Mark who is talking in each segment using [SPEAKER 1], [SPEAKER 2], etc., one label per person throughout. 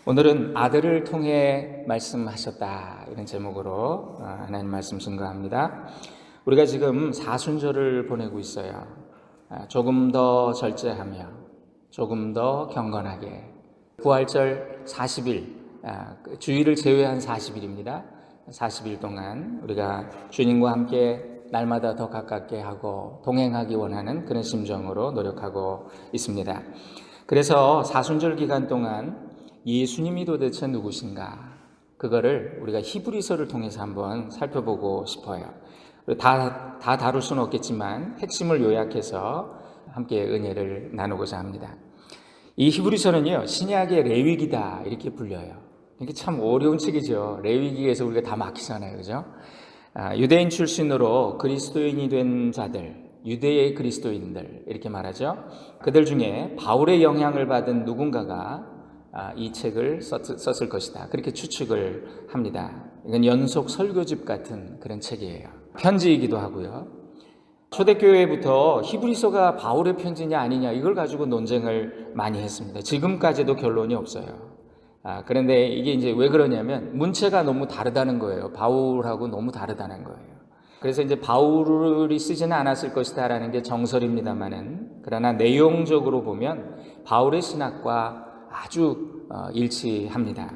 [SPEAKER 1] 오늘은 아들을 통해 말씀하셨다 이런 제목으로 하나님 말씀 증거합니다. 우리가 지금 사순절을 보내고 있어요. 조금 더 절제하며 조금 더 경건하게 부활절 40일 주일을 제외한 40일입니다. 40일 동안 우리가 주님과 함께 날마다 더 가깝게 하고 동행하기 원하는 그런 심정으로 노력하고 있습니다. 그래서 사순절 기간 동안 예수님이 도대체 누구신가? 그거를 우리가 히브리서를 통해서 한번 살펴보고 싶어요. 다 다룰 수는 없겠지만 핵심을 요약해서 함께 은혜를 나누고자 합니다. 이 히브리서는요, 신약의 레위기다 이렇게 불려요. 이게 참 어려운 책이죠. 레위기에서 우리가 다 막히잖아요, 그죠? 유대인 출신으로 그리스도인이 된 자들, 유대의 그리스도인들 이렇게 말하죠. 그들 중에 바울의 영향을 받은 누군가가 이 책을 썼을 것이다. 그렇게 추측을 합니다. 이건 연속 설교집 같은 그런 책이에요. 편지이기도 하고요. 초대교회부터 히브리서가 바울의 편지냐 아니냐 이걸 가지고 논쟁을 많이 했습니다. 지금까지도 결론이 없어요. 그런데 이게 이제 왜 그러냐면 문체가 너무 다르다는 거예요. 바울하고 너무 다르다는 거예요. 그래서 이제 바울이 쓰지는 않았을 것이다라는 게 정설입니다만은 그러나 내용적으로 보면 바울의 신학과 아주 일치합니다.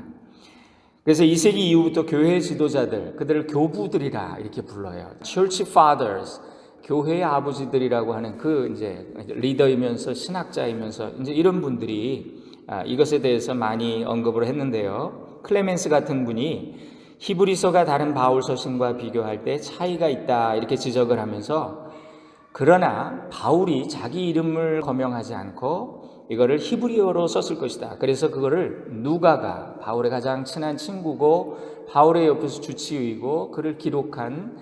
[SPEAKER 1] 그래서 2세기 이후부터 교회 지도자들, 그들을 교부들이라 이렇게 불러요. Church Fathers, 교회의 아버지들이라고 하는 그 이제 리더이면서 신학자이면서 이제 이런 분들이 이것에 대해서 많이 언급을 했는데요. 클레멘스 같은 분이 히브리서가 다른 바울 서신과 비교할 때 차이가 있다 이렇게 지적을 하면서 그러나 바울이 자기 이름을 거명하지 않고 이거를 히브리어로 썼을 것이다. 그래서 그거를 누가가 바울의 가장 친한 친구고 바울의 옆에서 주치의고 그를 기록한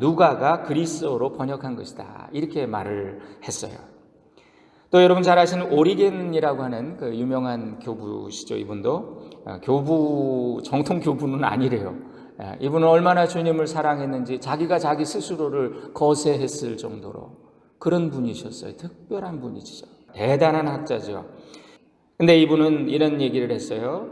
[SPEAKER 1] 누가가 그리스어로 번역한 것이다. 이렇게 말을 했어요. 또 여러분 잘 아시는 오리겐이라고 하는 그 유명한 교부시죠. 이분도 정통 교부는 아니래요. 이분은 얼마나 주님을 사랑했는지 자기가 자기 스스로를 거세했을 정도로 그런 분이셨어요. 특별한 분이시죠. 대단한 학자죠. 근데 이분은 이런 얘기를 했어요.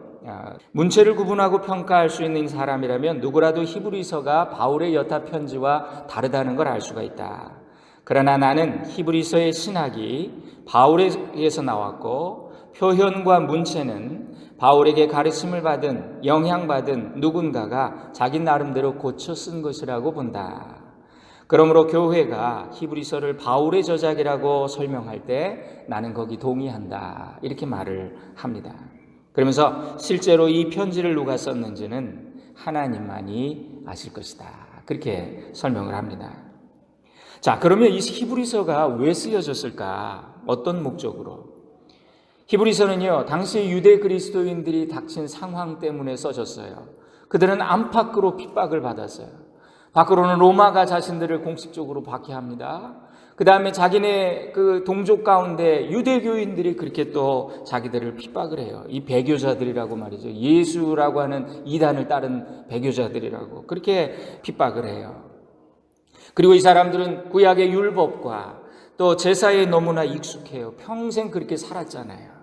[SPEAKER 1] 문체를 구분하고 평가할 수 있는 사람이라면 누구라도 히브리서가 바울의 여타 편지와 다르다는 걸 알 수가 있다. 그러나 나는 히브리서의 신학이 바울에게서 나왔고 표현과 문체는 바울에게 가르침을 받은 영향받은 누군가가 자기 나름대로 고쳐 쓴 것이라고 본다. 그러므로 교회가 히브리서를 바울의 저작이라고 설명할 때 나는 거기 동의한다. 이렇게 말을 합니다. 그러면서 실제로 이 편지를 누가 썼는지는 하나님만이 아실 것이다. 그렇게 설명을 합니다. 자, 그러면 이 히브리서가 왜 쓰여졌을까? 어떤 목적으로? 히브리서는요, 당시 유대 그리스도인들이 닥친 상황 때문에 써졌어요. 그들은 안팎으로 핍박을 받았어요. 밖으로는 로마가 자신들을 공식적으로 박해합니다. 그 다음에 자기네 그 동족 가운데 유대교인들이 그렇게 또 자기들을 핍박을 해요. 이 배교자들이라고 말이죠. 예수라고 하는 이단을 따른 배교자들이라고 그렇게 핍박을 해요. 그리고 이 사람들은 구약의 율법과 또 제사에 너무나 익숙해요. 평생 그렇게 살았잖아요.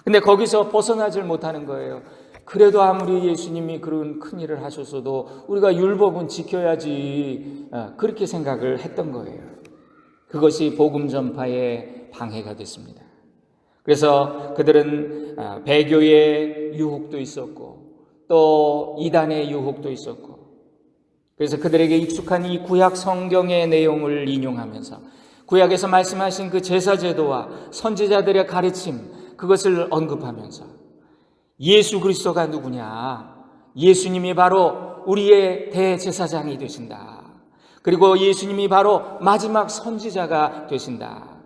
[SPEAKER 1] 근데 거기서 벗어나질 못하는 거예요. 그래도 아무리 예수님이 그런 큰 일을 하셨어도 우리가 율법은 지켜야지 그렇게 생각을 했던 거예요. 그것이 복음 전파의 방해가 됐습니다. 그래서 그들은 배교의 유혹도 있었고 또 이단의 유혹도 있었고 그래서 그들에게 익숙한 이 구약 성경의 내용을 인용하면서 구약에서 말씀하신 그 제사제도와 선지자들의 가르침 그것을 언급하면서 예수 그리스도가 누구냐? 예수님이 바로 우리의 대제사장이 되신다. 그리고 예수님이 바로 마지막 선지자가 되신다.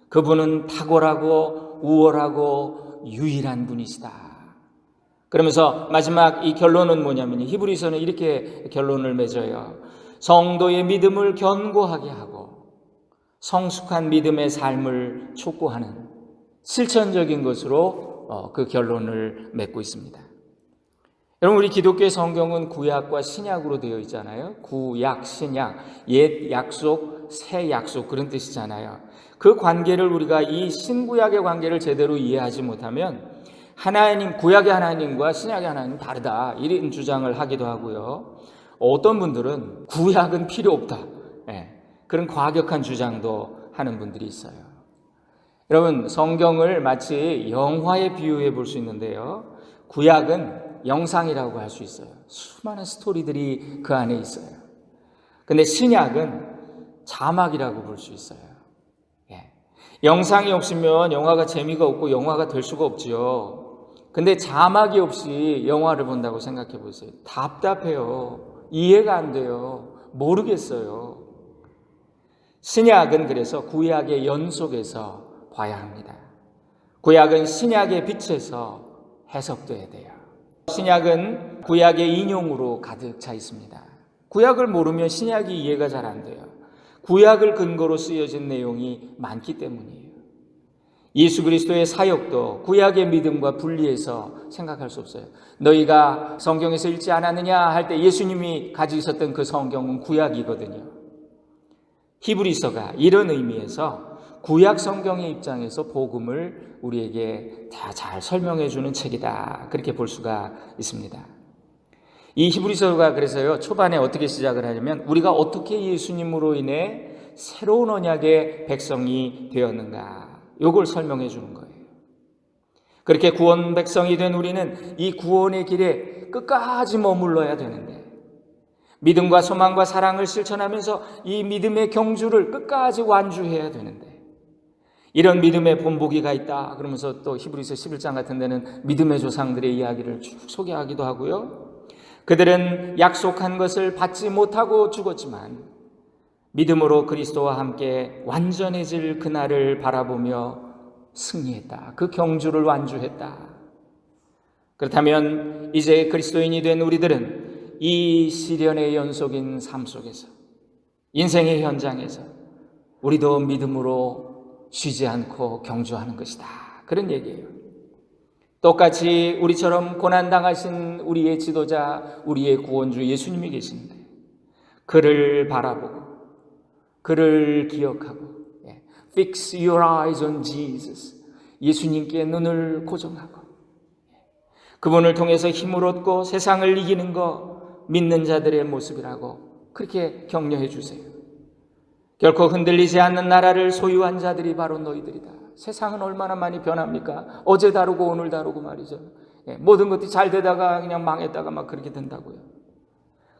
[SPEAKER 1] 그분은 탁월하고 우월하고 유일한 분이시다. 그러면서 마지막 이 결론은 뭐냐면 히브리서는 이렇게 결론을 맺어요. 성도의 믿음을 견고하게 하고 성숙한 믿음의 삶을 촉구하는 실천적인 것으로 그 결론을 맺고 있습니다. 여러분 우리 기독교의 성경은 구약과 신약으로 되어 있잖아요. 구약, 신약, 옛 약속, 새 약속 그런 뜻이잖아요. 그 관계를 우리가 이 신구약의 관계를 제대로 이해하지 못하면 하나님, 구약의 하나님과 신약의 하나님은 다르다, 이런 주장을 하기도 하고요. 어떤 분들은 구약은 필요 없다, 그런 과격한 주장도 하는 분들이 있어요. 여러분, 성경을 마치 영화에 비유해 볼 수 있는데요, 구약은 영상이라고 할 수 있어요. 수많은 스토리들이 그 안에 있어요. 근데 신약은 자막이라고 볼 수 있어요. 영상이 없으면 영화가 재미가 없고 영화가 될 수가 없지요. 근데 자막이 없이 영화를 본다고 생각해 보세요. 답답해요. 이해가 안 돼요. 모르겠어요. 신약은 그래서 구약의 연속에서 봐야 합니다. 구약은 신약의 빛에서 해석돼야 돼요. 신약은 구약의 인용으로 가득 차 있습니다. 구약을 모르면 신약이 이해가 잘 안 돼요. 구약을 근거로 쓰여진 내용이 많기 때문이에요. 예수 그리스도의 사역도 구약의 믿음과 분리해서 생각할 수 없어요. 너희가 성경에서 읽지 않았느냐 할 때 예수님이 가지고 있었던 그 성경은 구약이거든요. 히브리서가 이런 의미에서 구약 성경의 입장에서 복음을 우리에게 다 잘 설명해 주는 책이다, 그렇게 볼 수가 있습니다. 이 히브리서가 그래서요, 초반에 어떻게 시작을 하냐면 우리가 어떻게 예수님으로 인해 새로운 언약의 백성이 되었는가, 이걸 설명해 주는 거예요. 그렇게 구원 백성이 된 우리는 이 구원의 길에 끝까지 머물러야 되는데, 믿음과 소망과 사랑을 실천하면서 이 믿음의 경주를 끝까지 완주해야 되는데, 이런 믿음의 본보기가 있다 그러면서 또 히브리서 11장 같은 데는 믿음의 조상들의 이야기를 쭉 소개하기도 하고요. 그들은 약속한 것을 받지 못하고 죽었지만 믿음으로 그리스도와 함께 완전해질 그날을 바라보며 승리했다. 그 경주를 완주했다. 그렇다면 이제 그리스도인이 된 우리들은 이 시련의 연속인 삶 속에서, 인생의 현장에서 우리도 믿음으로 쉬지 않고 경주하는 것이다, 그런 얘기예요. 똑같이 우리처럼 고난당하신 우리의 지도자, 우리의 구원주 예수님이 계신데 그를 바라보고 그를 기억하고, Fix your eyes on Jesus, 예수님께 눈을 고정하고 그분을 통해서 힘을 얻고 세상을 이기는 거 믿는 자들의 모습이라고 그렇게 격려해 주세요. 결코 흔들리지 않는 나라를 소유한 자들이 바로 너희들이다. 세상은 얼마나 많이 변합니까? 어제 다르고 오늘 다르고 말이죠. 모든 것이 잘 되다가 그냥 망했다가 막 그렇게 된다고요.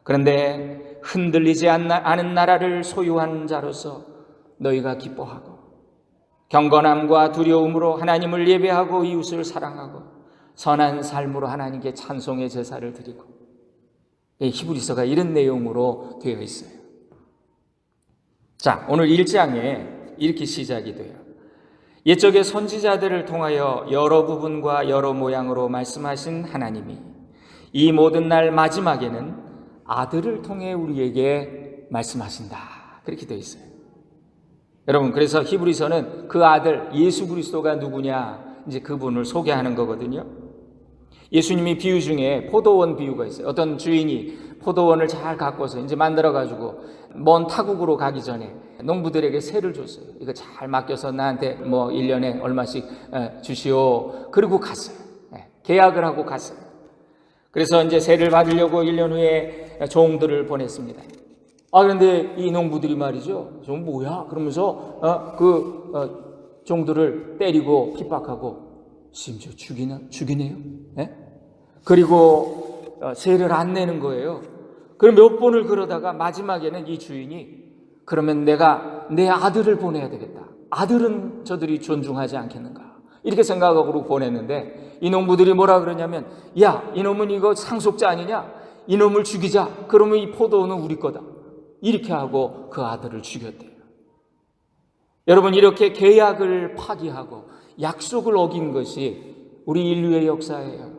[SPEAKER 1] 그런데 흔들리지 않은 나라를 소유한 자로서 너희가 기뻐하고 경건함과 두려움으로 하나님을 예배하고 이웃을 사랑하고 선한 삶으로 하나님께 찬송의 제사를 드리고, 히브리서가 이런 내용으로 되어 있어요. 자, 오늘 1장에 이렇게 시작이 돼요. 옛적의 선지자들을 통하여 여러 부분과 여러 모양으로 말씀하신 하나님이 이 모든 날 마지막에는 아들을 통해 우리에게 말씀하신다, 그렇게 되어 있어요. 여러분, 그래서 히브리서는 그 아들 예수 그리스도가 누구냐, 이제 그분을 소개하는 거거든요. 예수님이 비유 중에 포도원 비유가 있어요. 어떤 주인이 포도원을 잘 가꿔서 이제 만들어가지고 먼 타국으로 가기 전에 농부들에게 세를 줬어요. 이거 잘 맡겨서 나한테 뭐 1년에 얼마씩 주시오. 그리고 갔어요. 계약을 하고 갔어요. 그래서 이제 세를 받으려고 1년 후에 종들을 보냈습니다. 그런데 이 농부들이 말이죠, 좀 뭐야? 그러면서 종들을 때리고 핍박하고 심지어 죽이네요. 그리고 세를 안 내는 거예요. 그럼 몇 번을 그러다가 마지막에는 이 주인이, 그러면 내가 내 아들을 보내야 되겠다. 아들은 저들이 존중하지 않겠는가, 이렇게 생각하고 보냈는데 이 농부들이 뭐라 그러냐면, 야, 이놈은 이거 상속자 아니냐? 이놈을 죽이자. 그러면 이 포도는 우리 거다. 이렇게 하고 그 아들을 죽였대요. 여러분, 이렇게 계약을 파기하고 약속을 어긴 것이 우리 인류의 역사예요.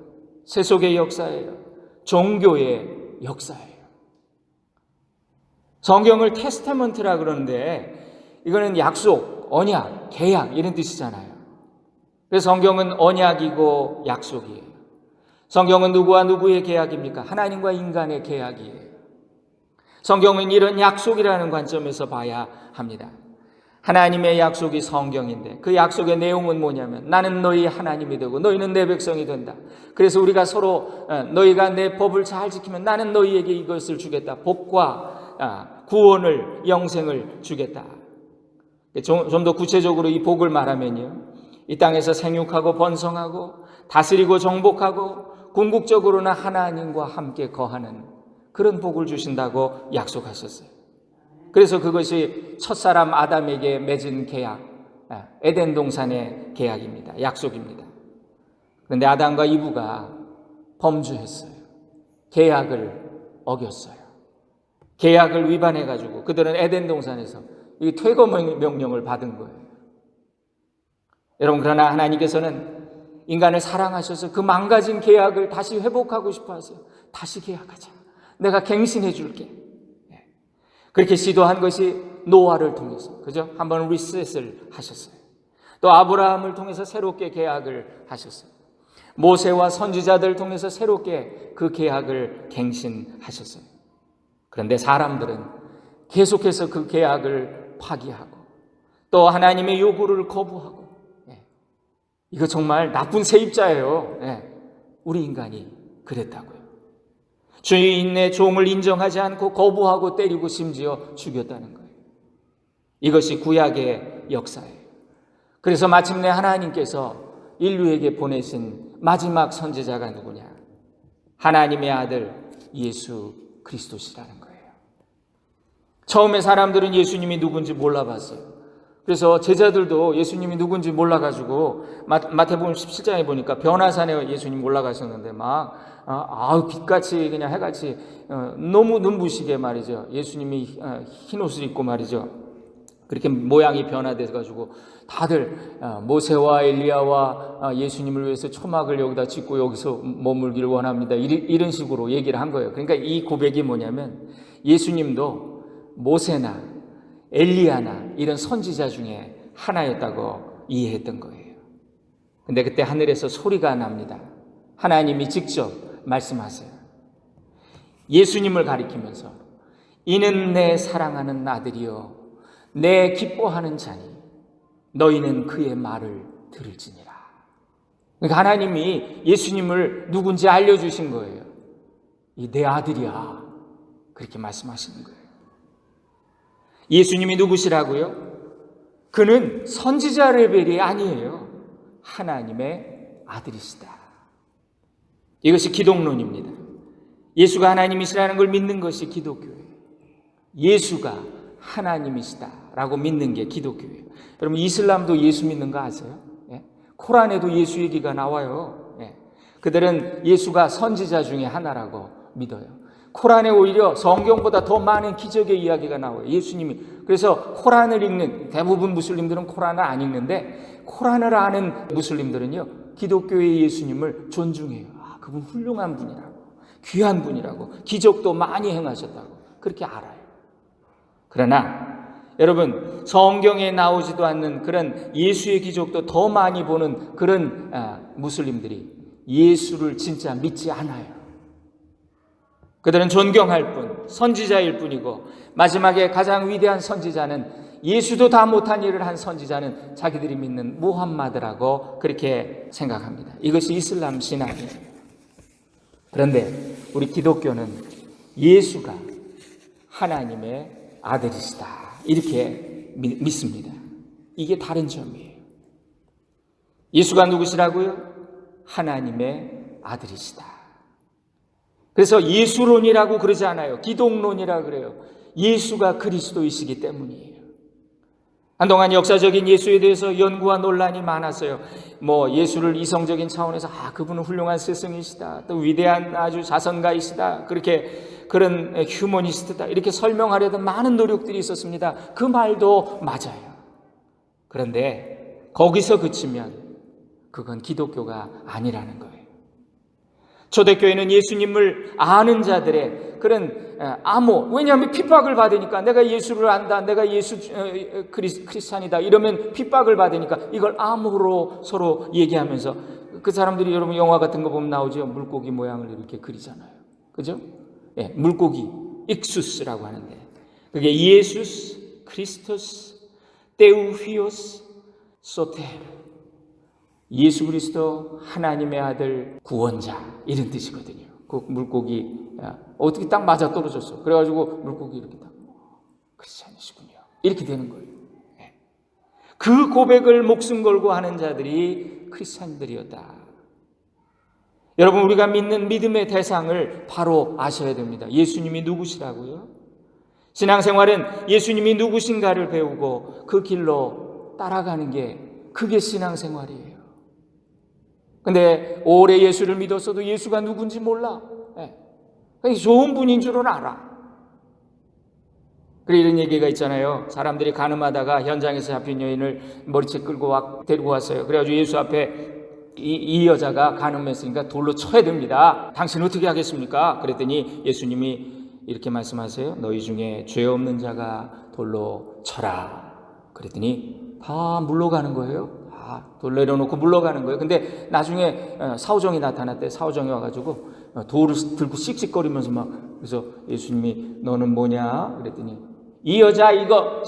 [SPEAKER 1] 세속의 역사예요. 종교의 역사예요. 성경을 테스타먼트라 그러는데 이거는 약속, 언약, 계약 이런 뜻이잖아요. 그래서 성경은 언약이고 약속이에요. 성경은 누구와 누구의 계약입니까? 하나님과 인간의 계약이에요. 성경은 이런 약속이라는 관점에서 봐야 합니다. 하나님의 약속이 성경인데 그 약속의 내용은 뭐냐면 나는 너희 하나님이 되고 너희는 내 백성이 된다. 그래서 우리가 서로 너희가 내 법을 잘 지키면 나는 너희에게 이것을 주겠다. 복과 구원을, 영생을 주겠다. 좀 더 구체적으로 이 복을 말하면요, 이 땅에서 생육하고 번성하고 다스리고 정복하고 궁극적으로는 하나님과 함께 거하는 그런 복을 주신다고 약속하셨어요. 그래서 그것이 첫사람 아담에게 맺은 계약, 에덴 동산의 계약입니다. 약속입니다. 그런데 아담과 이브가 범죄했어요. 계약을 어겼어요. 계약을 위반해가지고 그들은 에덴 동산에서 이 퇴거 명령을 받은 거예요. 여러분, 그러나 하나님께서는 인간을 사랑하셔서 그 망가진 계약을 다시 회복하고 싶어 하세요. 다시 계약하자. 내가 갱신해 줄게. 그렇게 시도한 것이 노아를 통해서, 그죠? 한번 리셋을 하셨어요. 또 아브라함을 통해서 새롭게 계약을 하셨어요. 모세와 선지자들을 통해서 새롭게 그 계약을 갱신하셨어요. 그런데 사람들은 계속해서 그 계약을 파기하고 또 하나님의 요구를 거부하고, 이거 정말 나쁜 세입자예요. 우리 인간이 그랬다고요. 주인의 종을 인정하지 않고 거부하고 때리고 심지어 죽였다는 거예요. 이것이 구약의 역사예요. 그래서 마침내 하나님께서 인류에게 보내신 마지막 선지자가 누구냐? 하나님의 아들 예수 그리스도시라는 거예요. 처음에 사람들은 예수님이 누군지 몰라봤어요. 그래서 제자들도 예수님이 누군지 몰라가지고 마태복음 17장에 보니까 변화산에 예수님 올라가셨는데 빛같이 그냥 해같이 너무 눈부시게 말이죠. 예수님이 흰 옷을 입고 말이죠. 그렇게 모양이 변화돼가지고 다들 모세와 엘리야와 예수님을 위해서 초막을 여기다 짓고 여기서 머물기를 원합니다. 이런 식으로 얘기를 한 거예요. 그러니까 이 고백이 뭐냐면 예수님도 모세나 엘리야나 이런 선지자 중에 하나였다고 이해했던 거예요. 근데 그때 하늘에서 소리가 납니다. 하나님이 직접 말씀하세요. 예수님을 가리키면서 이는 내 사랑하는 아들이요 내 기뻐하는 자니 너희는 그의 말을 들을지니라. 그러니까 하나님이 예수님을 누군지 알려주신 거예요. 이 내 아들이야. 그렇게 말씀하시는 거예요. 예수님이 누구시라고요? 그는 선지자 레벨이 아니에요. 하나님의 아들이시다. 이것이 기독론입니다. 예수가 하나님이시라는 걸 믿는 것이 기독교예요. 예수가 하나님이시다라고 믿는 게 기독교예요. 여러분, 이슬람도 예수 믿는 거 아세요? 코란에도 예수 얘기가 나와요. 그들은 예수가 선지자 중에 하나라고 믿어요. 코란에 오히려 성경보다 더 많은 기적의 이야기가 나와요. 예수님이. 그래서 코란을 읽는 대부분 무슬림들은 코란을 안 읽는데 코란을 아는 무슬림들은요, 기독교의 예수님을 존중해요. 그분 훌륭한 분이라고, 귀한 분이라고, 기적도 많이 행하셨다고 그렇게 알아요. 그러나 여러분, 성경에 나오지도 않는 그런 예수의 기적도 더 많이 보는 그런 무슬림들이 예수를 진짜 믿지 않아요. 그들은 존경할 뿐, 선지자일 뿐이고 마지막에 가장 위대한 선지자는, 예수도 다 못한 일을 한 선지자는 자기들이 믿는 무함마드라고 그렇게 생각합니다. 이것이 이슬람 신앙이에요. 그런데 우리 기독교는 예수가 하나님의 아들이시다 이렇게 믿습니다. 이게 다른 점이에요. 예수가 누구시라고요? 하나님의 아들이시다. 그래서 예수론이라고 그러지 않아요. 기독론이라고 그래요. 예수가 그리스도이시기 때문이에요. 한동안 역사적인 예수에 대해서 연구와 논란이 많았어요. 예수를 이성적인 차원에서 그분은 훌륭한 스승이시다, 또 위대한 아주 자선가이시다, 그런 휴머니스트다 이렇게 설명하려던 많은 노력들이 있었습니다. 그 말도 맞아요. 그런데 거기서 그치면 그건 기독교가 아니라는 거예요. 초대교회는 예수님을 아는 자들의 그런 암호, 왜냐하면 핍박을 받으니까, 내가 예수를 안다, 내가 예수 크리스찬이다 이러면 핍박을 받으니까 이걸 암호로 서로 얘기하면서, 그 사람들이 여러분 영화 같은 거 보면 나오죠. 물고기 모양을 이렇게 그리잖아요. 그죠? 물고기 익수스라고 하는데 그게 예수스, 크리스토스, 테우히오스 소테르, 예수 그리스도 하나님의 아들 구원자, 이런 뜻이거든요. 그 물고기 어떻게 딱 맞아 떨어졌어. 그래가지고 물고기 이렇게 딱 크리스찬이시군요, 이렇게 되는 거예요. 그 고백을 목숨 걸고 하는 자들이 크리스찬들이었다. 여러분, 우리가 믿는 믿음의 대상을 바로 아셔야 됩니다. 예수님이 누구시라고요? 신앙생활은 예수님이 누구신가를 배우고 그 길로 따라가는 게, 그게 신앙생활이에요. 근데 오래 예수를 믿었어도 예수가 누군지 몰라. 좋은 분인 줄은 알아. 그래, 이런 얘기가 있잖아요. 사람들이 간음하다가 현장에서 잡힌 여인을 머리채 끌고 데리고 왔어요. 그래가지고 예수 앞에 이 여자가 간음했으니까 돌로 쳐야 됩니다. 당신 어떻게 하겠습니까? 그랬더니 예수님이 이렇게 말씀하세요. 너희 중에 죄 없는 자가 돌로 쳐라. 그랬더니 다 물러가는 거예요. 돌 내려놓고 물러가는 거예요. 근데 나중에 사오정이 나타났대. 사오정이 와가지고 돌을 들고 씩씩거리면서 그래서 예수님이 너는 뭐냐? 그랬더니 이 여자 이거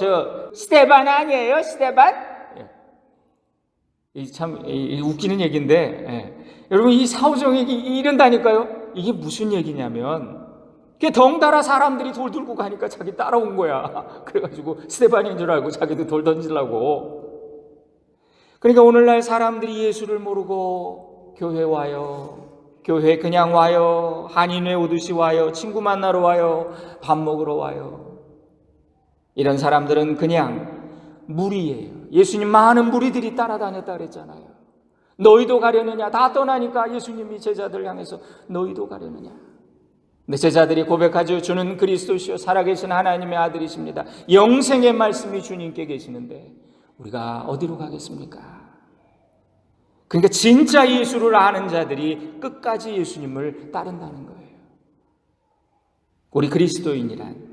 [SPEAKER 1] 스테반 아니에요? 스테반? 참 웃기는 얘기인데, 여러분, 이 사오정이 이런다니까요. 이게 무슨 얘기냐면, 덩달아 사람들이 돌 들고 가니까 자기 따라온 거야. 그래가지고 스테반인 줄 알고 자기도 돌 던지려고. 그러니까 오늘날 사람들이 예수를 모르고 교회 와요. 교회 그냥 와요. 한인회 오듯이 와요. 친구 만나러 와요. 밥 먹으러 와요. 이런 사람들은 그냥 무리예요. 예수님 많은 무리들이 따라다녔다 그랬잖아요. 너희도 가려느냐? 다 떠나니까 예수님이 제자들 향해서 너희도 가려느냐? 근데 제자들이 고백하죠. 주는 그리스도시요 살아계신 하나님의 아들이십니다. 영생의 말씀이 주님께 계시는데 우리가 어디로 가겠습니까? 그러니까 진짜 예수를 아는 자들이 끝까지 예수님을 따른다는 거예요. 우리 그리스도인이란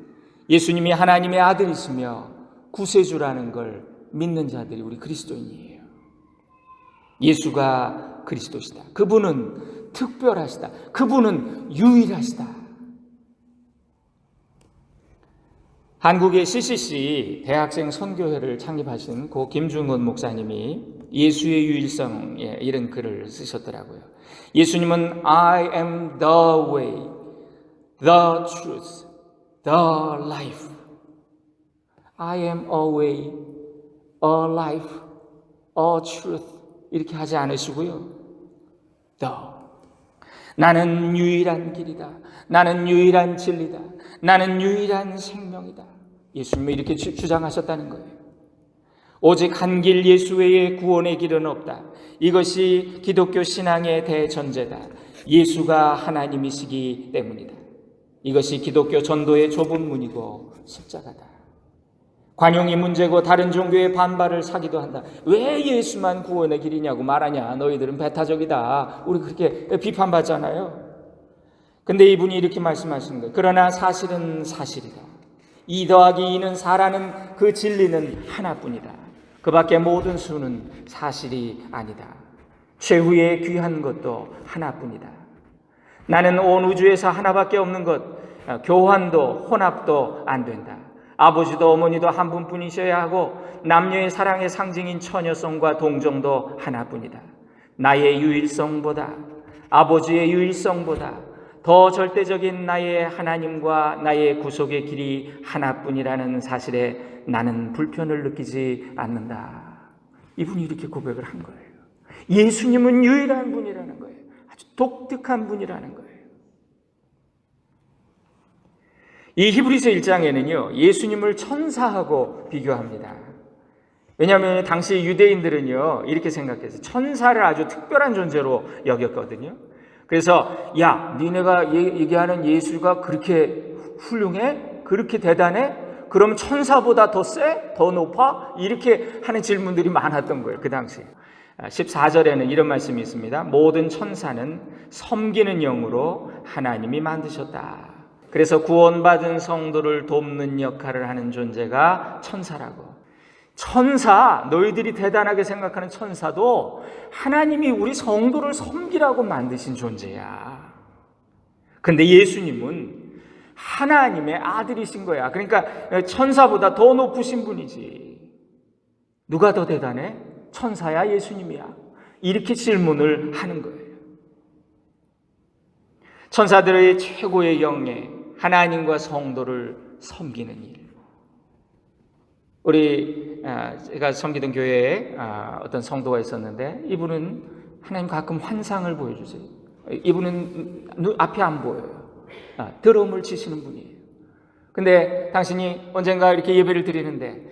[SPEAKER 1] 예수님이 하나님의 아들이시며 구세주라는 걸 믿는 자들이 우리 그리스도인이에요. 예수가 그리스도시다. 그분은 특별하시다. 그분은 유일하시다. 한국의 CCC 대학생 선교회를 창립하신 고 김중건 목사님이 예수의 유일성에 이런 글을 쓰셨더라고요. 예수님은 I am the way, the truth, the life. I am a way, a life, a truth. 이렇게 하지 않으시고요. The. 나는 유일한 길이다. 나는 유일한 진리다. 나는 유일한 생명이다. 예수님이 이렇게 주장하셨다는 거예요. 오직 한 길 예수 외에 구원의 길은 없다. 이것이 기독교 신앙의 대전제다. 예수가 하나님이시기 때문이다. 이것이 기독교 전도의 좁은 문이고 십자가다. 관용이 문제고 다른 종교의 반발을 사기도 한다. 왜 예수만 구원의 길이냐고 말하냐. 너희들은 배타적이다. 우리 그렇게 비판받잖아요. 근데 이분이 이렇게 말씀하시는 거예요. 그러나 사실은 사실이다. 2 더하기 2는 4라는 그 진리는 하나뿐이다. 그 밖에 모든 수는 사실이 아니다. 최후의 귀한 것도 하나뿐이다. 나는 온 우주에서 하나밖에 없는 것, 교환도 혼합도 안 된다. 아버지도 어머니도 한 분뿐이셔야 하고 남녀의 사랑의 상징인 처녀성과 동정도 하나뿐이다. 나의 유일성보다, 아버지의 유일성보다 더 절대적인 나의 하나님과 나의 구속의 길이 하나뿐이라는 사실에 나는 불편을 느끼지 않는다. 이분이 이렇게 고백을 한 거예요. 예수님은 유일한 분이라는 거예요. 아주 독특한 분이라는 거예요. 이 히브리서 1장에는요, 예수님을 천사하고 비교합니다. 왜냐하면 당시 유대인들은요, 이렇게 생각했어요. 천사를 아주 특별한 존재로 여겼거든요. 그래서 야, 니네가 얘기하는 예수가 그렇게 훌륭해? 그렇게 대단해? 그럼 천사보다 더 세? 더 높아? 이렇게 하는 질문들이 많았던 거예요, 그 당시에. 14절에는 이런 말씀이 있습니다. 모든 천사는 섬기는 영으로 하나님이 만드셨다. 그래서 구원받은 성도를 돕는 역할을 하는 존재가 천사라고. 천사, 너희들이 대단하게 생각하는 천사도 하나님이 우리 성도를 섬기라고 만드신 존재야. 근데 예수님은 하나님의 아들이신 거야. 그러니까 천사보다 더 높으신 분이지. 누가 더 대단해? 천사야, 예수님이야? 이렇게 질문을 하는 거예요. 천사들의 최고의 영예, 하나님과 성도를 섬기는 일. 제가 섬기던 교회에 어떤 성도가 있었는데, 이분은 하나님 가끔 환상을 보여주세요. 이분은 앞이 안 보여요. 드럼을 치시는 분이에요. 근데 당신이 언젠가 이렇게 예배를 드리는데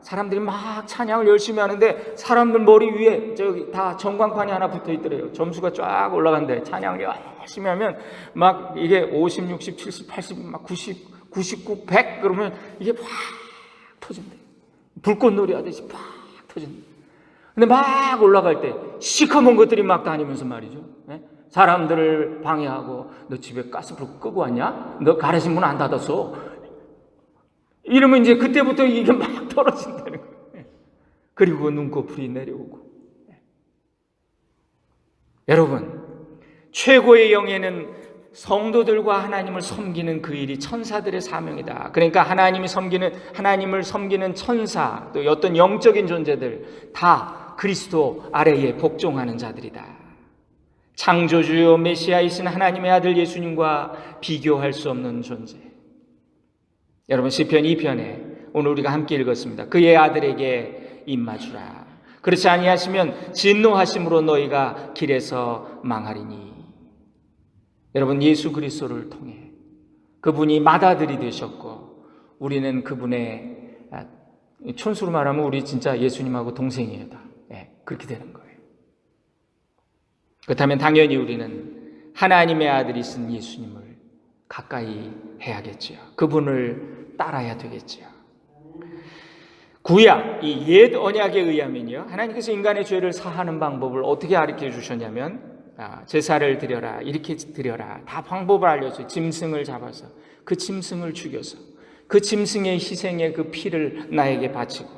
[SPEAKER 1] 사람들이 막 찬양을 열심히 하는데 사람들 머리 위에 저기 다 전광판이 하나 붙어 있더래요. 점수가 쫙 올라간대. 찬양을 열심히 하면 막 이게 50, 60, 70, 80, 막 90, 99, 100 그러면 이게 확 터진대. 불꽃놀이 하듯이 팍 터진대. 근데 막 올라갈 때 시커먼 것들이 막 다니면서 말이죠. 사람들을 방해하고, 너 집에 가스불 끄고 왔냐? 너 가래신 문 안 닫았어? 이러면 이제 그때부터 이게 막 떨어진다는 거예요. 그리고 눈꺼풀이 내려오고. 여러분, 최고의 영예는 성도들과 하나님을 섬기는 그 일이 천사들의 사명이다. 그러니까 하나님을 섬기는 천사, 또 어떤 영적인 존재들 다 그리스도 아래에 복종하는 자들이다. 창조주요 메시아이신 하나님의 아들 예수님과 비교할 수 없는 존재. 여러분, 시편 2편에 오늘 우리가 함께 읽었습니다. 그의 아들에게 입맞추라. 그렇지 아니하시면 진노하심으로 너희가 길에서 망하리니. 여러분, 예수 그리스도를 통해 그분이 맏아들이 되셨고, 우리는 그분의, 촌수로 말하면 우리 진짜 예수님하고 동생이에요. 그렇게 되는 거예요. 그렇다면 당연히 우리는 하나님의 아들이신 예수님을 가까이 해야겠죠. 그분을 따라야 되겠죠. 구약, 이 옛 언약에 의하면요, 하나님께서 인간의 죄를 사하는 방법을 어떻게 가르쳐 주셨냐면, 제사를 드려라, 이렇게 드려라, 다 방법을 알려줘요. 짐승을 잡아서 그 짐승을 죽여서 그 짐승의 희생의 그 피를 나에게 바치고,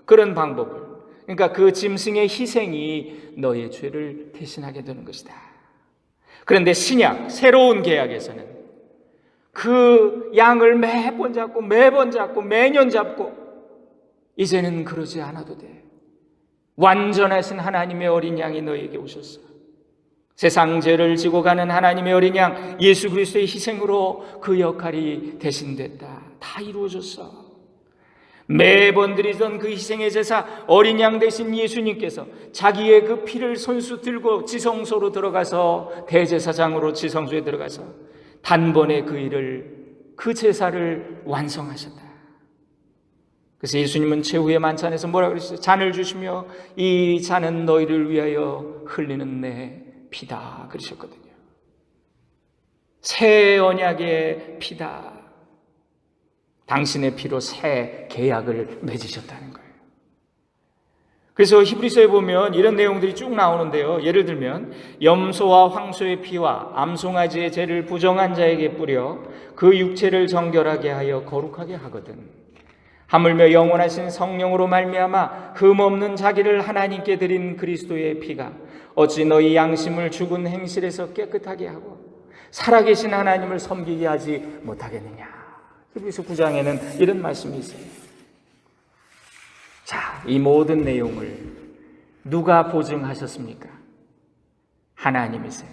[SPEAKER 1] 그런 방법을, 그러니까 그 짐승의 희생이 너의 죄를 대신하게 되는 것이다. 그런데 신약, 새로운 계약에서는 그 양을 매번 잡고 매년 잡고 이제는 그러지 않아도 돼. 완전하신 하나님의 어린 양이 너에게 오셨어. 세상 죄를 지고 가는 하나님의 어린 양 예수 그리스도의 희생으로 그 역할이 대신됐다. 다 이루어졌어. 매번 드리던 그 희생의 제사, 어린 양 대신 예수님께서 자기의 그 피를 손수 들고 지성소로 들어가서, 대제사장으로 지성소에 들어가서 단번에 그 일을, 그 제사를 완성하셨다. 그래서 예수님은 최후의 만찬에서 뭐라 그러셨어요? 잔을 주시며 이 잔은 너희를 위하여 흘리는 내 피다 그러셨거든요. 새 언약의 피다. 당신의 피로 새 계약을 맺으셨다는 거예요. 그래서 히브리서에 보면 이런 내용들이 쭉 나오는데요. 예를 들면 염소와 황소의 피와 암송아지의 죄를 부정한 자에게 뿌려 그 육체를 정결하게 하여 거룩하게 하거든. 하물며 영원하신 성령으로 말미암아 흠없는 자기를 하나님께 드린 그리스도의 피가 어찌 너희 양심을 죽은 행실에서 깨끗하게 하고 살아계신 하나님을 섬기게 하지 못하겠느냐. 히브리서 9장에는 이런 말씀이 있어요. 자, 이 모든 내용을 누가 보증하셨습니까? 하나님이세요.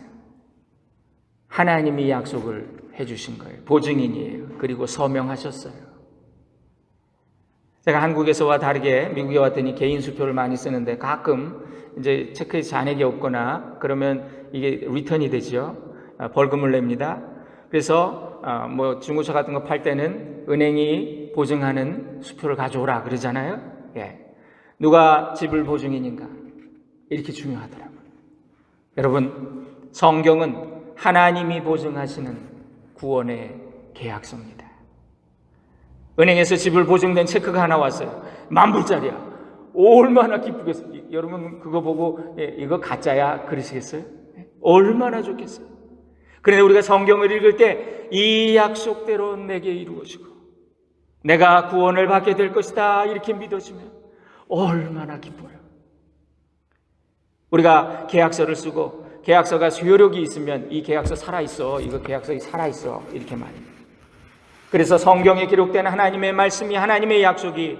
[SPEAKER 1] 하나님이 약속을 해주신 거예요. 보증인이에요. 그리고 서명하셨어요. 제가 한국에서와 다르게 미국에 왔더니 개인 수표를 많이 쓰는데 가끔 이제 체크에 잔액이 없거나 그러면 이게 리턴이 되죠. 벌금을 냅니다. 그래서 뭐 중고차 같은 거 팔 때는 은행이 보증하는 수표를 가져오라 그러잖아요. 누가 집을 보증인인가? 이렇게 중요하더라고요. 여러분, 성경은 하나님이 보증하시는 구원의 계약서입니다. 은행에서 집을 보증된 체크가 하나 왔어요. 10,000불짜리야. 얼마나 기쁘겠어요. 여러분 그거 보고 이거 가짜야 그러시겠어요? 얼마나 좋겠어요. 그런데 우리가 성경을 읽을 때 이 약속대로 내게 이루어지고 내가 구원을 받게 될 것이다 이렇게 믿어지면 얼마나 기뻐요. 우리가 계약서를 쓰고 계약서가 수효력이 있으면 이 계약서 살아있어, 이거 계약서가 살아있어 이렇게 말합니다. 그래서 성경에 기록된 하나님의 말씀이, 하나님의 약속이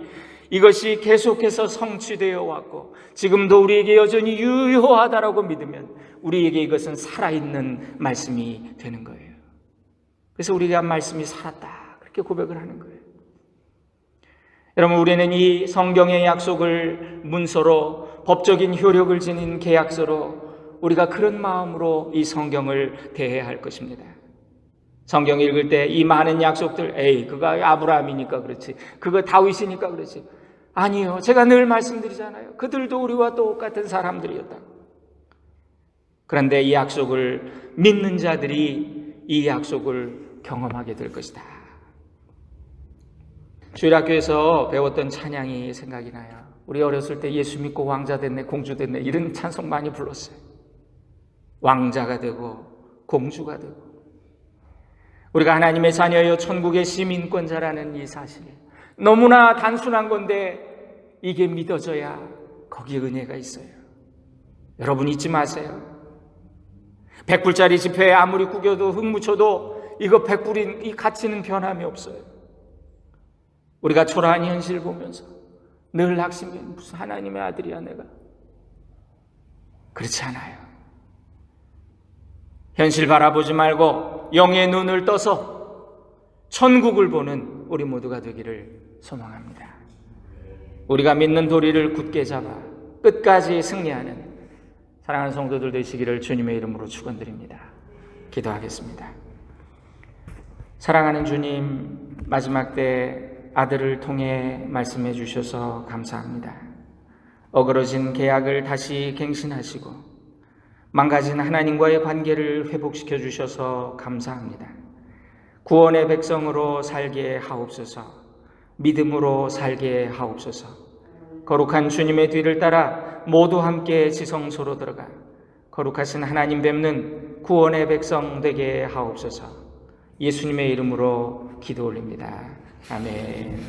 [SPEAKER 1] 이것이 계속해서 성취되어 왔고 지금도 우리에게 여전히 유효하다라고 믿으면 우리에게 이것은 살아있는 말씀이 되는 거예요. 그래서 우리가 말씀이 살았다 그렇게 고백을 하는 거예요. 여러분, 우리는 이 성경의 약속을 문서로 법적인 효력을 지닌 계약서로 우리가 그런 마음으로 이 성경을 대해야 할 것입니다. 성경 읽을 때 이 많은 약속들, 그거 아브라함이니까 그렇지, 그거 다윗이니까 그렇지. 아니요, 제가 늘 말씀드리잖아요. 그들도 우리와 똑같은 사람들이었다. 그런데 이 약속을 믿는 자들이 이 약속을 경험하게 될 것이다. 주일학교에서 배웠던 찬양이 생각이 나요. 우리 어렸을 때 예수 믿고 왕자 됐네, 공주 됐네, 이런 찬송 많이 불렀어요. 왕자가 되고 공주가 되고, 우리가 하나님의 자녀여 천국의 시민권자라는 이 사실, 너무나 단순한 건데 이게 믿어져야 거기에 은혜가 있어요. 여러분 잊지 마세요. 100불짜리 지폐에 아무리 구겨도 흙 묻혀도 이거 100불인 이 가치는 변함이 없어요. 우리가 초라한 현실 보면서 늘 낙심해, 무슨 하나님의 아들이야 내가. 그렇지 않아요. 현실 바라보지 말고 영의 눈을 떠서 천국을 보는 우리 모두가 되기를 소망합니다. 우리가 믿는 도리를 굳게 잡아 끝까지 승리하는 사랑하는 성도들 되시기를 주님의 이름으로 축원드립니다. 기도하겠습니다. 사랑하는 주님, 마지막 때 아들을 통해 말씀해 주셔서 감사합니다. 어그러진 계약을 다시 갱신하시고 망가진 하나님과의 관계를 회복시켜 주셔서 감사합니다. 구원의 백성으로 살게 하옵소서. 믿음으로 살게 하옵소서. 거룩한 주님의 뒤를 따라 모두 함께 지성소로 들어가 거룩하신 하나님 뵙는 구원의 백성 되게 하옵소서. 예수님의 이름으로 기도 올립니다. 아멘.